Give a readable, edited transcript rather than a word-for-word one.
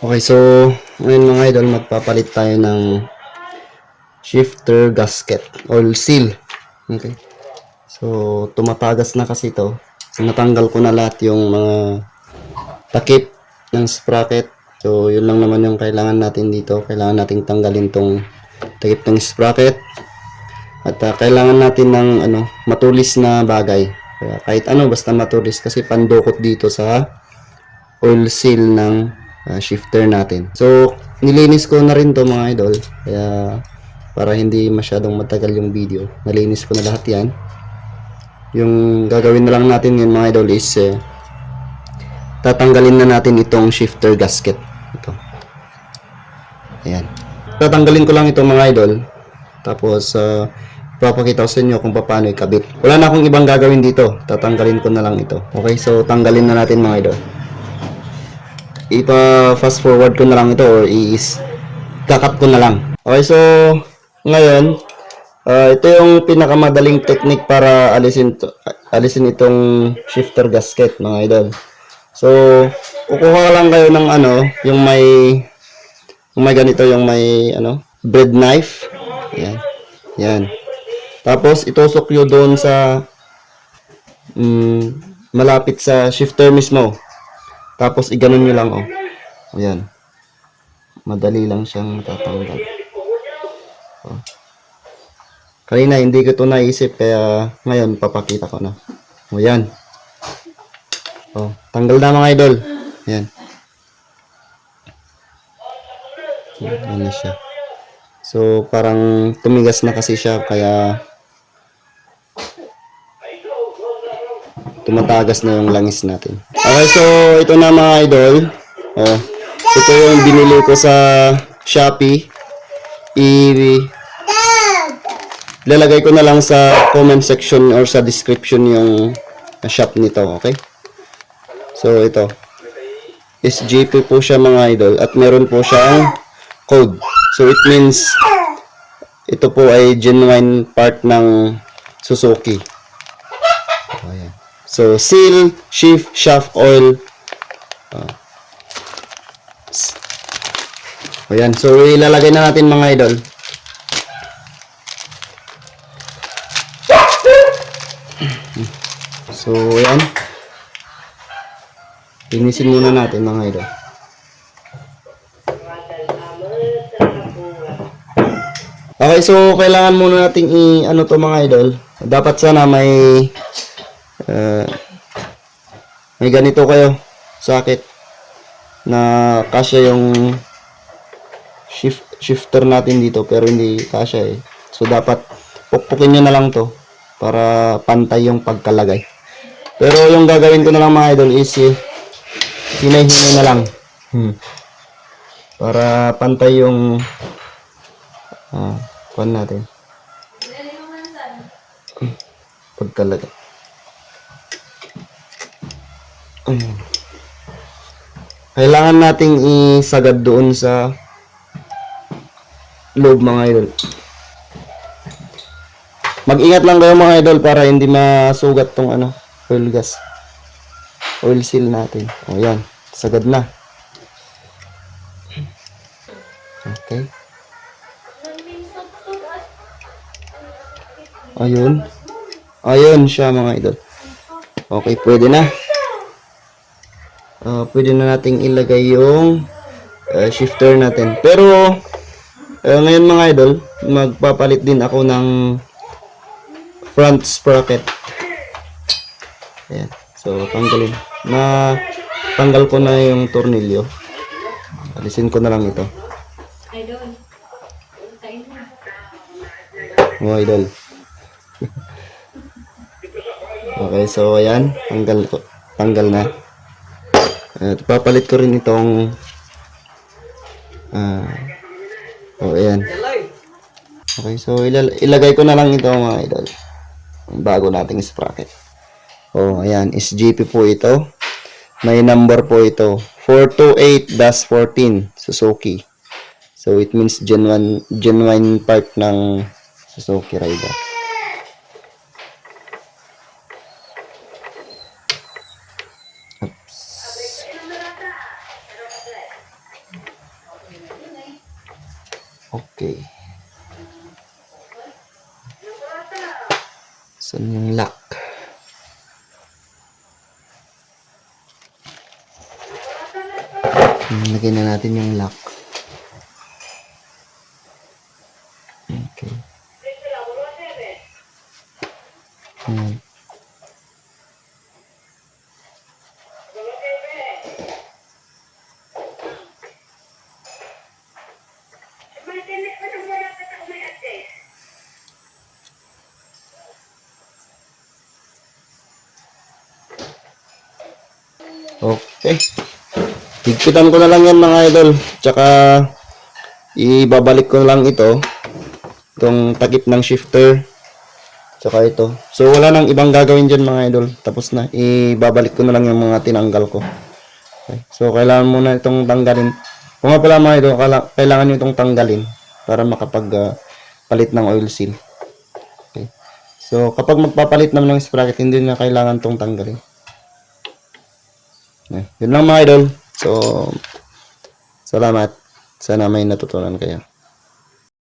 Okay, so ngayon mga idol, magpapalit tayo ng shifter gasket, oil seal. Okay. So, tumatagas na kasi ito. So, natanggal ko na lahat yung mga takip ng sprocket. So, yun lang naman yung kailangan natin dito. Kailangan nating tanggalin tong takip ng sprocket. At kailangan natin ng matulis na bagay. Kaya kahit ano, basta matulis kasi pandukot dito sa oil seal ng shifter natin. So, nilinis ko na rin to mga idol. Kaya, para hindi masyadong matagal yung video, nalinis ko na lahat yan. Yung gagawin na lang natin ngayon mga idol is tatanggalin na natin itong shifter gasket. Ito. Ayan. Tatanggalin ko lang ito mga idol. Tapos, ipapakita ko sa inyo kung paano ikabit. Wala na akong ibang gagawin dito. Tatanggalin ko na lang ito. Okay, so tanggalin na natin mga idol. Ipa-fast forward ko na lang ito or kakat ko na lang. Okay, so ngayon, ito yung pinakamadaling technique para alisin itong shifter gasket mga idol. So, kukuha lang kayo ng yung may ganito, yung may bread knife. Yan. Yan. Tapos itusok nyo doon sa malapit sa shifter mismo. Tapos iganon nyo lang, oh. Ayan. Madali lang siyang tatanggal. Oh. Kanina hindi ko ito naisip kaya ngayon papakita ko na. O yan. Oh, tanggal na mga idol. Yan. Yan na siya. So parang tumigas na kasi siya kaya tumatagas na yung langis natin. Okay, so ito na mga idol. Oh, ito yung binili ko sa Shopee. Lalagay ko na lang sa comment section or sa description yung shop nito, okay? So ito, SJP po siya mga idol at meron po siyang code. So it means ito po ay genuine part ng Suzuki. Ayan. So seal, shift, shaft oil. Ayan, so ilalagay na natin mga idol. So ayan. Linisin muna natin mga idol. Okay, so kailangan muna nating to mga idol. Dapat sana may ganito kayo socket na kasya yung shifter natin dito pero hindi kasya eh. So dapat pukpukin nyo na lang to para pantay yung pagkalagay. Pero yung gagawin ko na lang mga idol is hinay-hinay na lang. Para pantay yung kuan natin. Pagkalagay. Kailangan nating isagad doon sa loob mga idol. Mag-ingat lang kayo mga idol para hindi masugat tong oil seal natin. O yan, sagad na. Okay. Ayun. Ayun siya mga idol. Okay, pwede na. Pwede na nating ilagay yung shifter natin. Pero ngayon mga idol, magpapalit din ako ng front sprocket. Ayan. So, tanggal ko na yung tornilyo. Alisin ko na lang ito. Mga idol. Okay, so ayan, tanggal na. At papalit ko rin itong ayan. Okay, so ilagay ko na lang ito mga idol. Bago nating sprocket. Ayan, SGP po ito. May number po ito. 428-14 Suzuki. So it means genuine part ng Suzuki Rider. Okay. Saan yung lock? Lagyan na natin yung lock. Okay. Ayan. Okay. Higpitan ko na lang yan mga idol. Tsaka ibabalik ko lang ito. Itong takip ng shifter. Tsaka ito. So wala nang ibang gagawin dyan mga idol. Tapos na. Ibabalik ko na lang yung mga tinanggal ko. Okay. So kailangan muna itong tanggalin. Kung nga pala mga idol, kailangan nyo itong tanggalin para makapag palit ng oil seal. Okay. So kapag magpapalit naman ng sprocket, hindi na kailangan itong tanggalin. Yun lang mga idol. So, salamat. Sana may natutunan kayo.